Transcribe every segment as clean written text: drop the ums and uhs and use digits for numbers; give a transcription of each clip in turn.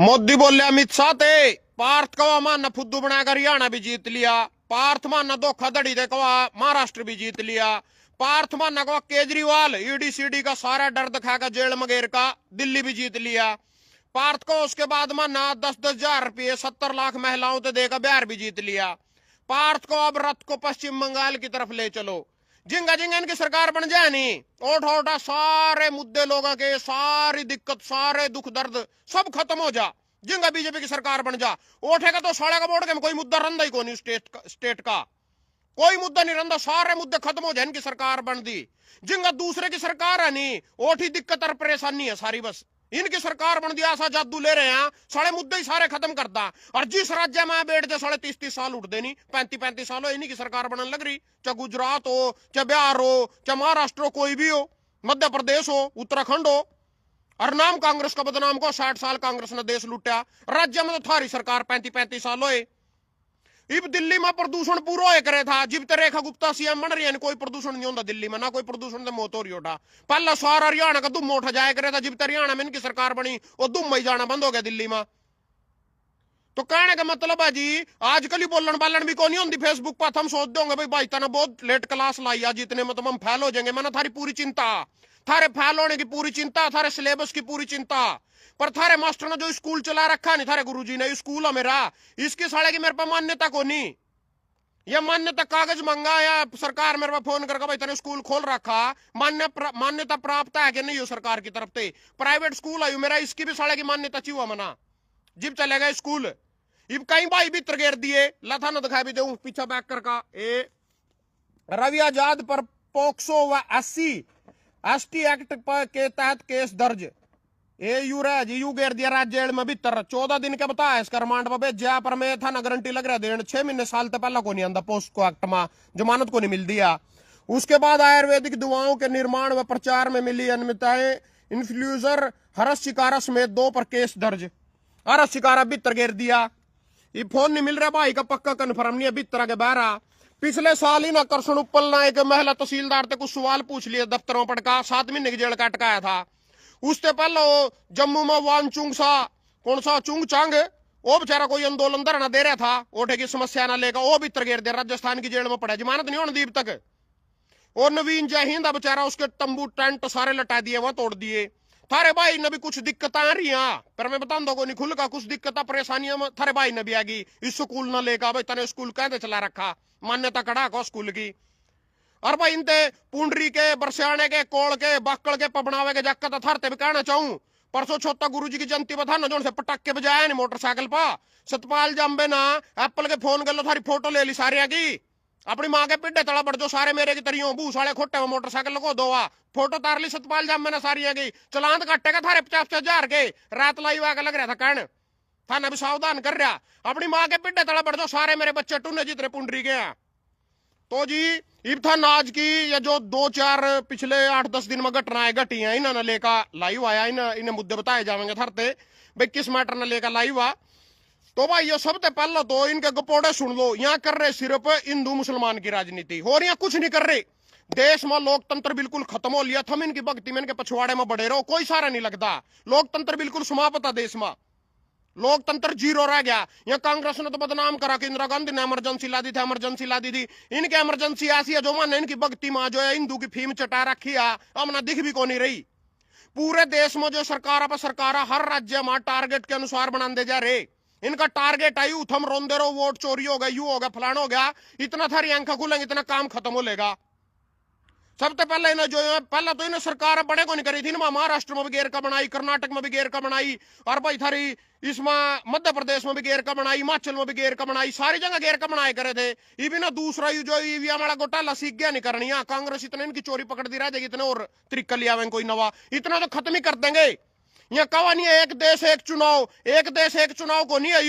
मोदी बोले अमित शाह थे पार्थ कवा माना फुद्दू बनाकर हरियाणा भी जीत लिया, पार्थ माना धोखाधड़ी दे कवा महाराष्ट्र भी जीत लिया, पार्थ माना कवा केजरीवाल ईडी सीडी का सारा डर दिखाकर जेल मगेर का दिल्ली भी जीत लिया, पार्थ को उसके बाद माना 10-10 हजार रुपये 70 लाख महिलाओं से देकर बिहार भी जीत लिया, पार्थ को अब रथ को पश्चिम बंगाल की तरफ ले चलो। जिंगा जिंगा इनकी सरकार बन जाए नहीं, ओठा ओठा सारे मुद्दे लोगों के, सारी दिक्कत सारे दुख दर्द सब खत्म हो जा, जिंगा बीजेपी की सरकार बन जा। ओठे का तो साढ़े का बोर्ड के कोई मुद्दा रंदा ही कोई स्टेट का कोई मुद्दा नहीं रंदा, सारे मुद्दे खत्म हो जाए इनकी सरकार बन दी। जिंगा दूसरे की सरकार है नहीं, ओठी दिक्कत और परेशानी है सारी, बस इनकी सरकार बन दिया ऐसा जादू ले रहे हैं, सारे मुद्दे ही सारे खत्म करता। और जिस राज्य में बैठ जाए साढ़े 30-30 साल उठ देनी, 35-35 साल हो इन्हीं की सरकार बनने लग रही, चाहे गुजरात हो, चाहे बिहार हो, चाहे महाराष्ट्र हो, कोई भी हो, मध्य प्रदेश हो, उत्तराखंड हो। और नाम कांग्रेस का बदनाम को 60 साल कांग्रेस ने देश लुटा, राज्य में तो थारी सरकार 35-35 साल हो। इब दिल्ली में प्रदूषण पूरा हो करे था, जिब तक रेखा गुप्ता सीएम बन रही है कोई प्रदूषण नहीं होता दिल्ली में, ना कोई प्रदूषण से मौत हो रही होता। पहला सारा हरियाणा का दुम उठा जाया करे था, जिब तक हरियाणा में इनकी सरकार बनी वो दुम ही जाना बंद हो गया दिल्ली में। तो कहने का मतलब है जी आजकल ही बोलन बालन भी कौन नहीं होती फेसबुक पर, हम सोच दोगे भाई भाई तना बहुत लेट क्लास लाई आज इतने में तो हम फेल हो जाएंगे। मैंने थारी पूरी चिंता, थारे फेल होने की पूरी चिंता, थारे सिलेबस की पूरी चिंता, पर थारे मास्टर ने जो स्कूल चला रखा नहीं, थारे गुरुजी ने स्कूल है मेरा, इसकी साले की मेरे पर मान्यता को नहीं, यह मान्यता कागज मंगा या सरकार मेरे पास फोन करके भाई तेने स्कूल खोल रखा, मान्यता प्राप्त है कि नहीं हो सरकार की तरफ से, प्राइवेट स्कूल आयु मेरा, इसकी भी साले की मान्यता चाहिए मना, जिब चलेगा स्कूल। इब कई भाई भी गिर दिए लथा न दिखा भी दे पीछा बैक कर का ए रवि आजाद पर पोक्सो व 80 ST एक्ट के तहत केस दर्ज, ए यूराज यू गेर दिया राज जेल में भीतर 14 दिन के बताया इसका रिमांड पर भेजा, पर मैं था ना गारंटी लग रहा देन 6 महीने साल तो पहला को नहीं आंदा पोस्ट को एक्ट में जमानत को नहीं मिल दिया। उसके बाद आयुर्वेदिक दवाओं के निर्माण व प्रचार में मिली अनियमितताएं, इन्फ्लुएंसर हरस शिकारा समेत 2 पर केस दर्ज, हरस शिकारा भीतर घेर दिया। ये फोन नहीं मिल रहा भाई का पक्का कन्फर्म नहीं है भीतर के बहरा। पिछले साल ही ना करसन उपल ना एक महिला तहसीलदार से कुछ सवाल पूछ लिए दफ्तरों पर का 7 महीने की जेल का अटकाया था। उससे पहले जम्मू में वानचुंग सा कौन सा चुंग चांग वो बेचारा कोई आंदोलन धरना दे रहा था ओठे की समस्या ना लेकर, वो भी तरगेर दे राजस्थान की जेल में पड़ा, जमानत नहीं होने दी तक। और नवीन जय हिंद बेचारा उसके तंबू टेंट सारे लटा दिए वहां तोड़ दिए। थारे भाई ने भी कुछ दिक्कत आ रही है, पर मैं बता दो नहीं खुल का कुछ दिक्कत परेशानियां में थारे भाई ने भी आगी, इस स्कूल ना लेकर भाई तने स्कूल कहते चला रखा, मान्यता कड़ा को स्कूल की। और भाई इनते पुंडरी के बरसियाने के कोल के बाकड़ के पबनावे के जक्का तो थारते भी कहना चाहूं, परसों छोटा गुरुजी की जयंती बता ना जो से पटाखे बजाया नहीं मोटरसाइकिल पा सतपाल जम्बे ना एप्पल के फोन कर लो थारी फोटो ले ली सारे की, अपनी माँ के पिड्डे तड़ा बढ़ जो सारे मेरे की तरियों बू साले खोटे में मोटरसाइकिल लगो दोवा फोटो तार ली सतपाल जम्बे ना सारी की, चलान काटेगा थारे 50-50 हजार के रात लाई वाग लग रहा था कहने थाना भी सावधान कर रहा, अपनी माँ के पिड्डे तड़ा बढ़ जो सारे मेरे बच्चे टूने जितने पुंडरी के हैं। तो जी इब था नाज की या जो 2-4 पिछले 8-10 दिन में घटनाएं घटी हैं इन्होंने लेकर लाइव आया, इन्हें मुद्दे बताए जाएंगे थरते भाई किस मैटर ने लेकर लाइव आ। तो भाई ये सबसे पहले तो इनके गपोड़े सुन लो, यहाँ कर रहे सिर्फ हिंदू मुसलमान की राजनीति और यहाँ कुछ नहीं कर रहे। देश में लोकतंत्र बिल्कुल खत्म हो लिया, थम इनकी भक्ति में इनके पछवाड़े में बढ़े रहो, कोई सारा नहीं लगता, लोकतंत्र बिल्कुल समाप्त है देश में, लोकतंत्र जीरो रह गया। यहाँ कांग्रेस ने तो बदनाम करा कि इंदिरा गांधी ने इमरजेंसी ला दी थी, इमरजेंसी ला दी थी, इनके इमरजेंसी ऐसी है जो माने इनकी भक्ति मां जो है हिंदू की फीम चटा रखी है, हमने दिख भी को नहीं रही। पूरे देश में जो सरकार पर सरकार हर राज्य में टारगेट के अनुसार बना दे जा रहे, इनका टारगेट आई उथम रोंदे रहो वोट चोरी हो गया, यू हो गया, फलाना हो गया, इतना थारी आंखें खुलेंगे इतना काम खत्म हो लेगा। सबसे पहले इन्हें जो है पहला तो इन्हें सरकार बड़े को नहीं करी थी ना, महाराष्ट्र में भी गेर का बनाई, कर्नाटक में भी गेर का बनाई, और भाई थारी इसमें मध्य प्रदेश में भी गेर का बनाई, हिमाचल में भी गेर का बनाई, सारी जगह गेर का बनाए करे थे। ये भी ना दूसरा जो ईवीएम वाला घोटाला सीख गया नहीं करनी, कांग्रेस इतने इनकी चोरी पकड़ दी रह जाएगी, इतने और तरीका लिया कोई नवा, इतना तो खत्म ही कर देंगे। यहाँ कहा नहीं है एक देश एक चुनाव, एक देश एक चुनाव को नहीं है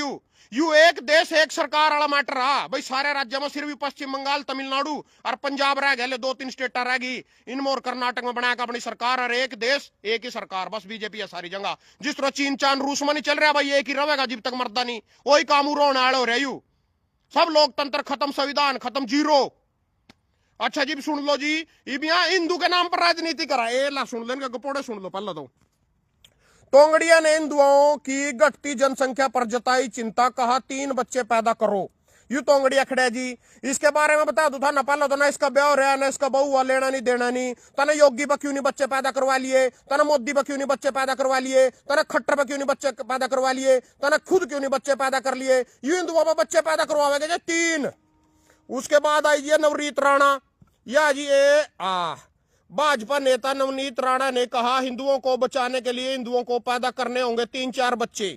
यू एक देश एक सरकार वाला मैटर रहा भाई, सारे राज्यों में सिर्फ पश्चिम बंगाल तमिलनाडु और पंजाब रह गए, 2-3 स्टेट रह गई, इनमें और कर्नाटक में बनाया अपनी सरकार, और एक देश एक ही सरकार, बस बीजेपी है सारी जगह। जिस तरह चीन चांद रूस में नहीं चल रहा भाई एक ही रहेगा जब तक मरदा नहीं, वही काम रोने आड़े हो रहे यू, सब लोकतंत्र खत्म, संविधान खत्म, जीरो। अच्छा जी सुन लो जी, यहाँ हिंदू के नाम पर राजनीति करा, ए ला सुन लो इनके गपोड़े सुन लो पहले तोंगड़िया ने हिंदुओं की घटती जनसंख्या पर जताई चिंता, कहा 3 बच्चे पैदा करो। यू तोंगड़िया खड़े जी। इसके बारे में बता दू था ना, पहले तो ना इसका ब्याह रहा ना इसका बहू हुआ, लेना नहीं देना नहीं। तना योगी पर क्यों नहीं बच्चे पैदा करवा लिए, तना मोदी पर क्यों नहीं बच्चे पैदा करवा लिए, तना खट्टर पर क्यों नहीं बच्चे पैदा करवा लिए, तना खुद क्यों नहीं बच्चे पैदा कर लिए। यू हिंदुओं पर बच्चे पैदा करवाएंगे 3। उसके बाद आई जी नवनीत राणा, या जी भाजपा नेता नवनीत राणा ने कहा हिंदुओं को बचाने के लिए हिंदुओं को पैदा करने होंगे 3-4 बच्चे।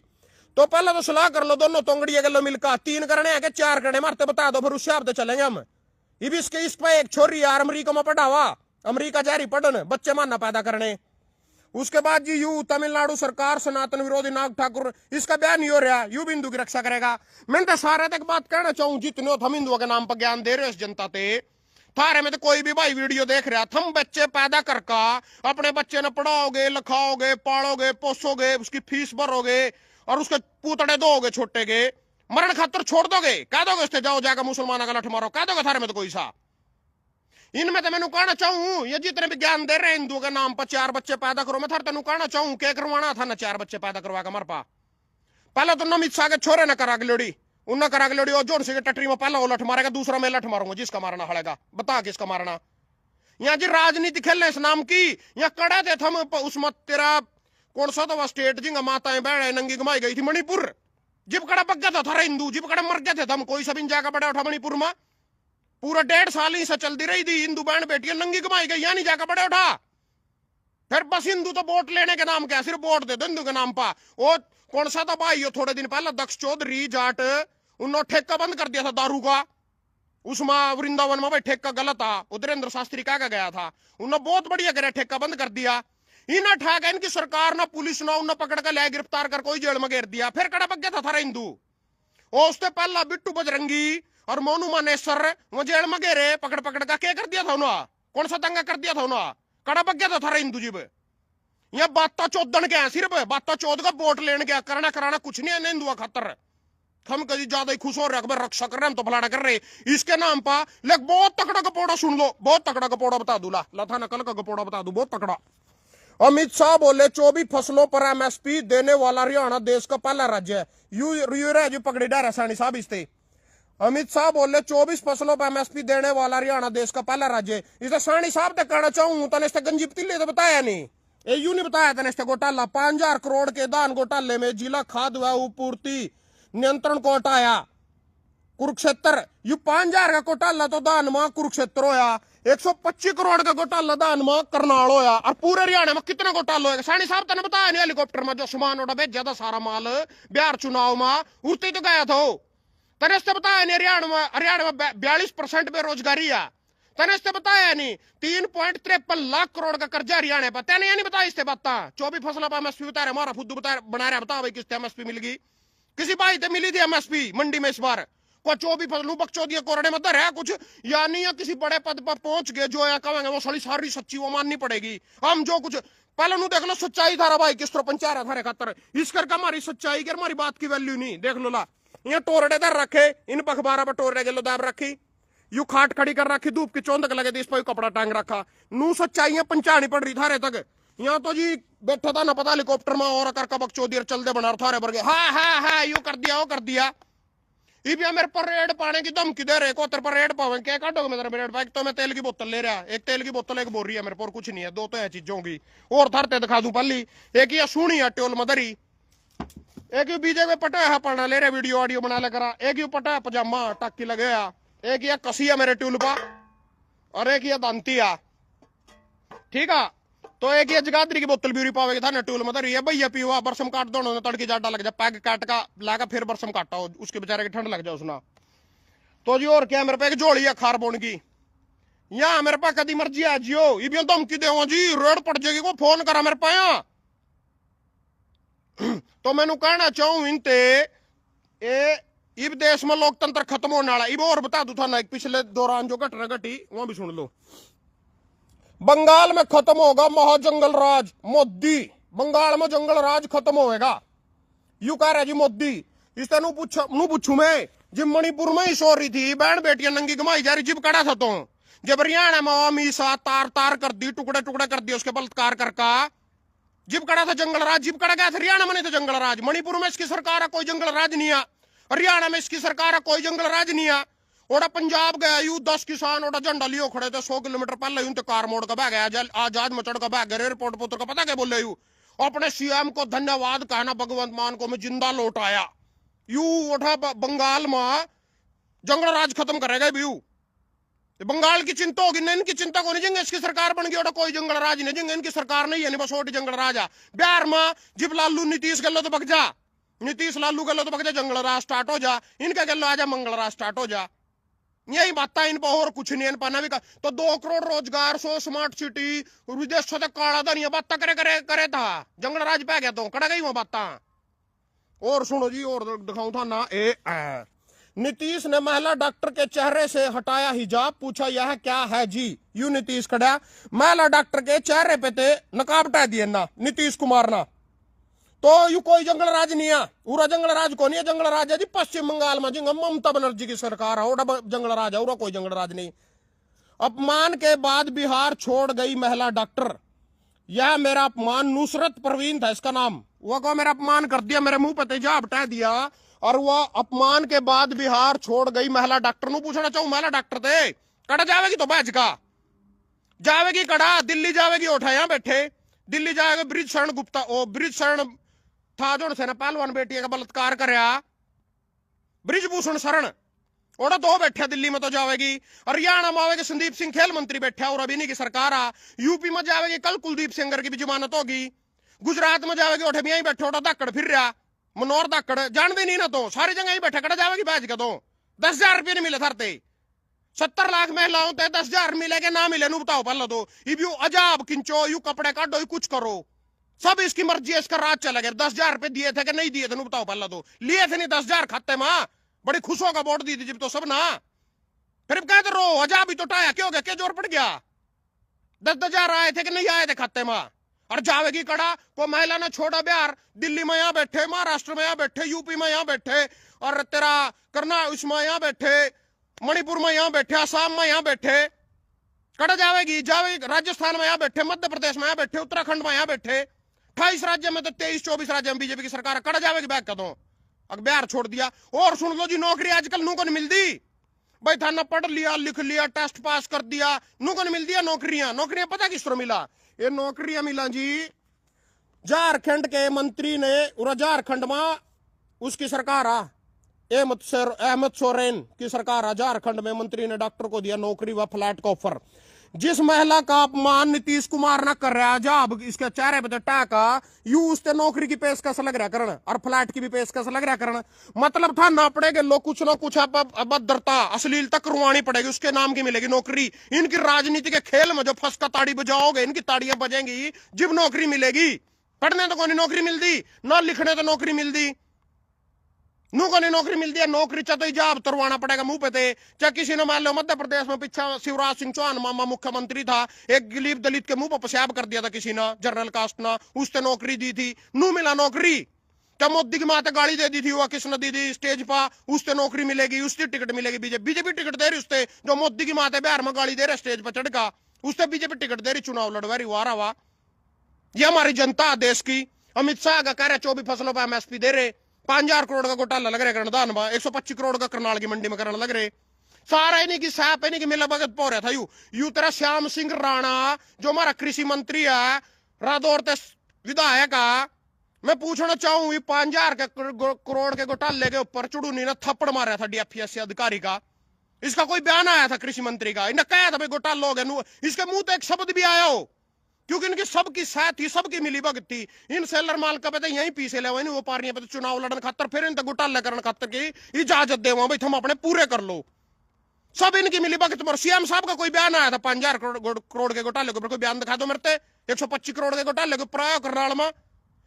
तो पहले तो सलाह कर लो दोनों तोंगड़िया के लो मिलकर, 3 करने हैं कि 4 करने, मारते बता दो फिर उस हिसाब से चलेंगे हम। ये भी इस पे एक छोरी यार अमरीका में पढ़ावा, अमरीका जारी पढ़न बच्चे मानना पैदा करने। उसके बाद जी यू तमिलनाडु सरकार सनातन विरोधी नाग ठाकुर, इसका बयान नहीं हो रहा, यू भी हिंदू की रक्षा करेगा। मैं तो सारे तक बात कहना चाहूं, जितने हम हिंदुओं के नाम पर ज्ञान दे रहे हो इस जनता ते, थारे में तो कोई भी भाई वीडियो देख रहा, थम बच्चे पैदा करका अपने बच्चे ने पढ़ाओगे, लिखाओगे, पालोगे, पोसोगे, उसकी फीस भरोगे और उसके पूतड़े दोगे छोटे के, मरण खातर छोड़ दोगे, कह दोगे उससे जाओ जाकर मुसलमानों का लठ मारो, कह दोगे थारे में तो कोई सा। इनमें तो मैं कहना चाहूं ये जितने भी ज्ञान दे रहे हिंदुओं के नाम पर 4 बच्चे पैदा करो, मैं थारे तेन कहना चाहूं क्या करवाना था ना 4 बच्चे पैदा करवा के मर पा। पहले तो अमित शाह के छोरे न करा गलोड़ी, उन्ना करा गलोड़ी और जोर से टटरी में पहला वो लठ मारेगा, दूसरा मैं लठ मारूंगा, जिसका मारना हड़ेगा बता किसका मारना। यहाँ जी राजनीति खेलने इस नाम की, यहाँ कड़े थे थम उसमें तेरा कौन सा तो स्टेट जिंगा माताएं बहने नंगी घुमाई गई थी मणिपुर, जिब कड़ा पक गया था थारा हिंदू, जिब कड़ा मर गए थे हम, कोई सब जाकर बड़ा उठा मणिपुर में, पूरा 1.5 साल ही से चलती रही थी, हिंदू बहन बेटियां नंगी घुमाई गई, यहाँ नहीं जाकर बड़े उठा। फिर बस हिंदू तो वोट लेने के नाम क्या, सिर्फ वोट दे दो हिंदू के नाम पर। वो कौन सा था भाई हो थोड़े दिन पहले दक्ष चौधरी जाट, उन्होंने ठेका बंद कर दिया था दारू का, उसमें वृंदावन में भाई ठेका गलत था, उधरेंद्र शास्त्री कहा गया था, उन्होंने बहुत बढ़िया करे ठेका बंद कर दिया। इन्हें ठेका इनकी सरकार ना पुलिस ना उन्हें पकड़ कर ले गिरफ्तार कर कोई जेल में घेर दिया, फिर कड़ा पक गया था थारा हिंदू। और उससे पहला बिट्टू बजरंगी और मोनू मानेसर वो जेल में घेरे पकड़ पकड़ का क्या कर दिया था उन्होंने, कौन सा दंगा कर दिया था उन्होंने, कड़ा पक गया था थारा हिंदू जी। यह बात चौधन के सिर्फ बात चौध का वोट लेने के, करना कराना कुछ नहीं है हिंदुआ खातर। हम कभी ज्यादा ही खुश हो रहे हैं रक्षा कर रहे हैं, हम तो फलाना कर रहे इसके नाम पर। लेकिन बहुत तकड़ा गपोड़ा सुन लो, बहुत तकड़ा गपोड़ा बता दू, लथा नकल का गपोड़ा बता दू, बहुत तकड़ा। अमित शाह बोले 24 फसलों पर एमएसपी देने वाला हरियाणा देश का पहला राज्य है। यू पकड़ी डारा सानी साहब इससे। अमित शाह बोले 24 फसलों पर एमएसपी देने वाला हरियाणा देश का पहला राज्य है। इसे सानी साहब तक कहना चाहूं, तने इससे गंजी पतीले तो बताया नहीं, यू नहीं बताया तने इससे घोटाला 5000 करोड़ के दान घोटाले में जिला खाद्य व पूर्ति नियंत्रण को हटाया कुरुक्षेत्र। यू 5000 का घोटाला तो दान में कुरुक्षेत्र होया, 125 करोड़ का घोटाला दान में करनाल होया, और पूरे हरियाणा में कितना घोटाला होगा सानी साहब तने बताया नहीं। हेलीकॉप्टर में जो सामान उड़ा भेजा था सारा माल बिहार चुनाव में उड़ते तो गया था, तने इससे बताया नहीं। हरियाणा में 42% बेरोजगारी है, तने इससे बताया नहीं। 3.53 लाख करोड़ का कर्जा हरियाणा पर, तेने नहीं बताया इससे बात। 24 फसलों पर एमएसपी बता रहे, हमारा फुद्दू बना रहा, बता भाई किससे एमएसपी मिलेगी, किसी भाई से मिली थी एमएसपी मंडी में इस बार को 24 फसलों बकचोदिया कोरड़े में है कुछ या नहीं, या किसी बड़े पद पर पहुंच गए जो या कहेंगे वो सारी सच्ची वो माननी पड़ेगी। हम जो कुछ पहले नु देख लो सच्चाई थारा भाई किस तरह पंचा रहा थारे खातर, इस करके हमारी सच्चाई की हमारी बात की वैल्यू नहीं। देख लो ला ये टोरडे दर रखे, इन पखबारा पर टोरडे के लो दाब रखी, यू खाट खड़ी कर रखी, धूप की चौंधक लगे थी, इस पर कपड़ा टांग रखा, नू सच्चाइयां पंचानी पड़ रही थारे तक। यहाँ तो जी बैठा था ना पता हेलीकॉप्टर में और कर कबक चौधरी चलते बना थारे भर गए, हाँ यू कर दिया वो कर दिया। इबिया मेरे पर रेड पाने की धमकी दे रहे, कोतर पर रेड पावे क्या काटोगे मेरे रेड पाए। तो मैं तेल की बोतल ले रहा, एक तेल की बोतल एक बोल रही है मेरे पर, कुछ नहीं है, 2 तो है चीजों की और थरते दिखा दूं पल्ली। एक ये सुनी है टोल मदरी, एक यू बीजेपी पटा है पढ़ना ले रहे वीडियो ऑडियो बना ले करा, एक यू पटा है पजामा टाकी लगे, एक ये कसिया मेरे ट्यूल पा और एक ये दांतिया, ठीक है। तो एक ये जगाधरी की बोतल भी पावेगी था ना ट्यूल मदर ये भैया पीवा बरसम काट दोनों ने तड़की जाटा लग जाए, पैग काट का लागा फिर बरसम काटा हो उसके बेचारे की ठंड लग जाए उसना। तो जी और क्या मेरे पे एक जोड़ी है खार बोन की, यहाँ मेरे पास कदी मर्जी आ जियो, ये धमकी दे जी रेड पड़ जाएगी को फोन करा मेरे पाया। तो मैनू कहना चाहूं इनते इब देश में लोकतंत्र खत्म होने वाला। इब और बता दू था ना पिछले दौरान जो घटना घटी वो भी सुन लो। बंगाल में खत्म होगा महाजंगल राज, मोदी बंगाल में जंगल राज खत्म होएगा, यू कह रहा जी मोदी। इस तरह पूछू मैं जब मणिपुर में ही सो रही थी बहन बेटियां नंगी घुमाई जा रही, जिब कड़ा था तो जब हरियाणा में मीसा तार तार कर दी, टुकड़े टुकड़े कर दिए उसके बलात्कार करका, जिब कड़ा था जंगल राज, जिब कड़ा गया था हरियाणा में नहीं था जंगल राज। मणिपुर में इसकी सरकार है, कोई जंगल राज नहीं है। हरियाणा में इसकी सरकार है, कोई जंगल राज नहीं है। ओड़ा पंजाब गया यू 10 किसान ओड़ा झंडा लियो खड़े थे 100 किलोमीटर पहले यूं कार मोड़ का बह गया, आजाद मचड़ का बह गया एयरपोर्ट पुत्र का पता क्या बोले यू अपने सीएम को धन्यवाद कहना भगवंत मान को मैं जिंदा लौट आया। यू उठा बंगाल में जंगल राज खत्म करेगा यू। बंगाल की चिंता होगी नहीं, इनकी चिंता को नहीं जेंगे इसकी सरकार बन गई ओटा कोई जंगल राज नहीं जेंगे, इनकी सरकार नहीं है बस ओटी जंगल राज है। बिहार में जिब लालू नीतीश गलो तो बग जा, नीतीश लालू गलो तो बग जा जंगल राज स्टार्ट हो जा, इनका गलो आ जा मंगल राज स्टार्ट हो जा। यही बात इन पर और कुछ नहीं पाना भी तो 2 करोड़ रोजगार 100 स्मार्ट सिटी विदेश तक काला धनिया बात करे करे करे था जंगल राज पै गया तो कड़ा गई वो बात। और सुनो जी और दिखाऊं था ना नीतीश ने महिला डॉक्टर के चेहरे से हटाया हिजाब, पूछा यह क्या है जी। यू नीतीश खड़ा महिला डॉक्टर के चेहरे पे थे नकाब हटा दिए ना नीतीश कुमार ना, तो यू कोई जंगल राज नहीं है। पूरा जंगल राज को नहीं है, जंगल राज है जी पश्चिम बंगाल में जिंगा ममता बनर्जी की सरकार है, ओड़ा जंगल राज है, कोई जंगल राज नहीं। अपमान के बाद बिहार छोड़ गई महिला डॉक्टर, यह मेरा अपमान, नुसरत परवीन था इसका नाम, वह को मेरा अपमान कर दिया, मेरे मुंह पे तेजाब हटा दिया और वह अपमान के बाद बिहार छोड़ गई महिला डॉक्टर। नु पूछना चाहूं महिला डॉक्टर थे कड़ा जावेगी तो बैच का जावेगी कड़ा, दिल्ली जावेगी उठा यहां बैठे, दिल्ली जाएगा ब्रिज शरण गुप्ता, ओ ब्रिज शरण था जो सेना पहलवान बेटी का बलात्कार करया ब्रिजभूषण शरण ओड़ा तो बैठा दिल्ली में तो जावेगी। हरियाणा में आवेगी संदीप सिंह खेल मंत्री बैठा और अभी नहीं की सरकार आ, यूपी में जावेगी कल कुलदीप सेंगर की भी जमानत होगी, गुजरात में जावेगी उठे भी यहीं बैठे ओटा धाकड़ फिर रहा मनोहर धाकड़ जानते नहीं ना तो सारी जगह ही बैठा कड़ा जावेगी बैच का तो 10,000 रुपये नहीं मिले थरते 70 लाख महिलाओं ते 10,000 मिलेगा ना मिले नु बताओ पहले तो यू अजाब किंचो यू कपड़े काटो कुछ करो सब इसकी मर्जी है, इसका राज चला गया। 10,000 रुपए दिए थे कि नहीं दिए थे नु बताओ पहले तो, लिए थे नहीं 10,000 खाते माँ बड़ी खुश होगा वोट दी थी जब तो सब ना, फिर कहते रो अजाब ही तो टाया क्यों गया क्या जोर पड़ गया, 10,000 आए थे कि नहीं आए थे खाते माँ। और जावेगी कड़ा को महिला ने छोड़ा बिहार, दिल्ली में यहाँ बैठे, महाराष्ट्र में यहाँ बैठे, यूपी में यहाँ बैठे और तेरा करना उसमें यहाँ बैठे, मणिपुर में यहाँ बैठे, असम में यहाँ बैठे, कड़ा जावेगी जावेगी राजस्थान में यहाँ बैठे, मध्य प्रदेश में यहाँ बैठे, उत्तराखंड में यहाँ बैठे, 28 राज्य में तो 23-24 राज्य में बीजेपी की सरकार कड़ा जावेगी बैक का तो अगर बिहार छोड़ दिया। और सुन लो जी नौकरी आजकल नू को नहीं मिलती भाई, थाना पढ़ लिया लिख लिया टेस्ट पास कर दिया नू को नहीं मिलती है नौकरियां। नौकरियां पता किस तरह मिला, ये नौकरियां मिला जी झारखंड के मंत्री ने, झारखंड में उसकी सरकार आ अहमद सोरेन की सरकार आ, झारखंड में मंत्री ने डॉक्टर को दिया नौकरी व फ्लैट का ऑफर। जिस महिला का अपमान नीतीश कुमार न कर रहा जब इसके चेहरे पे टाका यू उससे नौकरी की पेशकश लग रहा करण और फ्लैट की भी पेशकश लग रहा करण, मतलब था ना पड़ेगा लोग कुछ ना कुछ अभद्रता अश्लीलता करवानी पड़ेगी उसके नाम की मिलेगी नौकरी। इनकी राजनीति के खेल में जो फंस का ताड़ी बजाओगे इनकी ताड़ियां बजेंगी जब नौकरी मिलेगी। पढ़ने तो कोई नौकरी मिलती ना, लिखने तो नौकरी मिलती नू को नहीं नौकरी मिलती है, नौकरी चाहे तो हिजाब तरवाना पड़ेगा मुंह पे थे। चाहे किसी ने मान लो मध्य प्रदेश में पीछा शिवराज सिंह चौहान मामा मुख्यमंत्री था, एक गरीब दलित के मुंह पर पेशाब कर दिया था किसी ने जनरल कास्ट ना, उसने नौकरी दी थी नू मिला नौकरी। क्या मोदी की माता गाड़ी दे दी थी वह किसने दी थी स्टेज पर उससे नौकरी मिलेगी, उसकी टिकट मिलेगी, बीजेपी टिकट दे रही उससे, जो मोदी की माता बिहार में गाड़ी दे रहे स्टेज पर चढ़ का उससे बीजेपी टिकट दे रही चुनाव लड़वा रही वारा वाह। ये हमारी जनता देश की, अमित शाह का कह रहे 24 फसलों पर एमएसपी दे रहे, 5,000 करोड़ का घोटाला लग रहा है दान 125 करोड़ का करनाल की मंडी में करने लग रहे, सारा इन्हीं की साहब इन्हीं की मिला भगत पो रहा था यू तेरा श्याम सिंह राणा जो हमारा कृषि मंत्री है रादौर ते विधायक है। मैं पूछना चाहूं 5,000 करोड़ के घोटाले के ऊपर चुड़ूनी ने थप्पड़ मारा था डीएफपीएससी अधिकारी का, इसका कोई बयान आया था कृषि मंत्री का, इन्हें कहा था भाई घोटाला हो गया, इसके मुंह तो एक शब्द भी आया हो क्योंकि इनकी सबकी साथ थी सबकी मिली भगत थी। इन सेलर माल का पता यहीं पीछे ले वो पारियां पे चुनाव लड़ने खातर फिर इन घोटाला करने खातर की इजाजत दे भाई तुम अपने पूरे कर लो, सब इनकी मिली भगत। पर सीएम साहब का कोई बयान आया था 5,000 करोड़ के घोटाले के ऊपर, कोई बयान दिखा दो मेरे 125 करोड़ के घोटाले के ऊपर करनाल में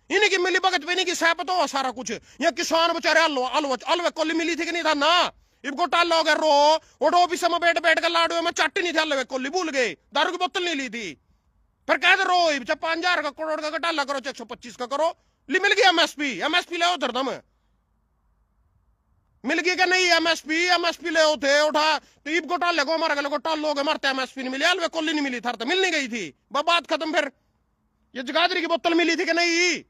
इन्हीं की मिली भगत पे इन्हीं की सहमत हो सारा कुछ। ये किसान बेचारे अलवे कोली मिली थी कि नहीं था ना, इब घोटाला हो गया रो और ऑफिस में बैठ बैठ कर लाडू में चाटी नहीं था अलवे कोली भूल गए, दारू की बोतल नहीं ली थी, फिर कह दे रो 5,000 करोड़ का घोटाला करो 125 का करो, मिल गया एमएसपी ले धरदम मिल गई क्या नहीं एमएसपी ले थे उठा तो ईब घोटाले को हमारा घोटाला हो गए मरते एमएसपी नहीं मिली अलवे कोली नहीं मिली थर तो मिल नहीं गई थी बात खत्म। फिर ये जगाधरी की बोतल मिली थी कि नहीं?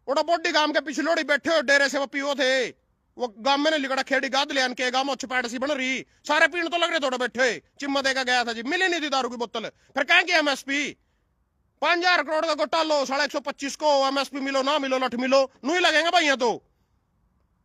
ओड़ा बोडी गांव के पिछले लोड़ी बैठे हो डेरे से वो पियो थे, वो गांव में लिखड़ा खेड़ी गाद ले के गांव चपैड़ सी बन रही, सारे पीण तो लग रहे थोड़े बैठे, चिम्मा देकर गया था जी, मिली नहीं थी दारू की बोतल। फिर कहें कि एमएसपी 5,000 करोड़ का घोटाला, 125 को एमएसपी मिलो ना मिलो लठ मिलो, नू ही लगेंगे भाई, तो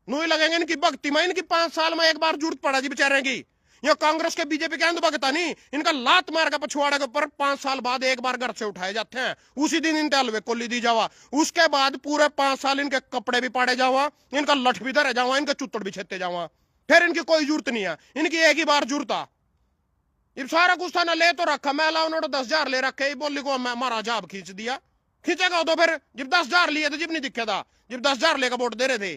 नू ही लगेंगे इनकी भक्ति में। इनकी 5 साल में एक बार जरूरत पड़ा जी बेचारे की। ये कांग्रेस के बीजेपी के भगता नहीं, इनका लात मार का पछुआड़े के ऊपर 5 साल बाद एक बार घर से उठाए जाते हैं, उसी दिन इनके हलवे कोली दी जावा, उसके बाद पूरे 5 साल इनके कपड़े भी पाड़े जावा, इनका लठ भी धरे जावा, इनके चुत्तड़ भी छेते जावा, फिर इनकी कोई जरूरत नहीं है। इनकी एक ही बार जरूरत है। ये सारा कुछ था ना, ले तो रखा, मैं ला उन्होंने 10,000 ले रखे, बोली को मैं मारा जाब खींच दिया, खींचेगा तो फिर जब 10,000 लिए थे, जब नहीं दिखे था, जब 10,000 लेकर वोट दे रहे थे।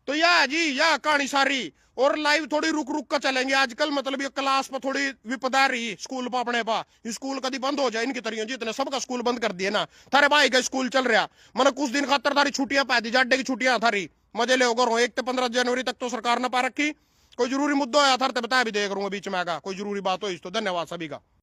तो यह जी यह कहानी सारी। और लाइव थोड़ी रुक रुक कर चलेंगे आजकल, मतलब ये क्लास पर थोड़ी विपदा रही, स्कूल पर अपने पा स्कूल कभी बंद हो जाए इनकी तरियों, जितने सबका स्कूल बंद कर दिए ना, थारे भाई का स्कूल चल रहा, मैंने कुछ दिन खातर थारी छुट्टियां पा दी, जाडे की छुट्टियां थारी मजे ले होगा, 1 से 15 जनवरी तक तो सरकार ने पा रखी। कोई जरूरी मुद्दा आया था तो बता भी देख रहा हूँ बीच में आगा, कोई जरूरी बात हो इस तो। धन्यवाद सभी का।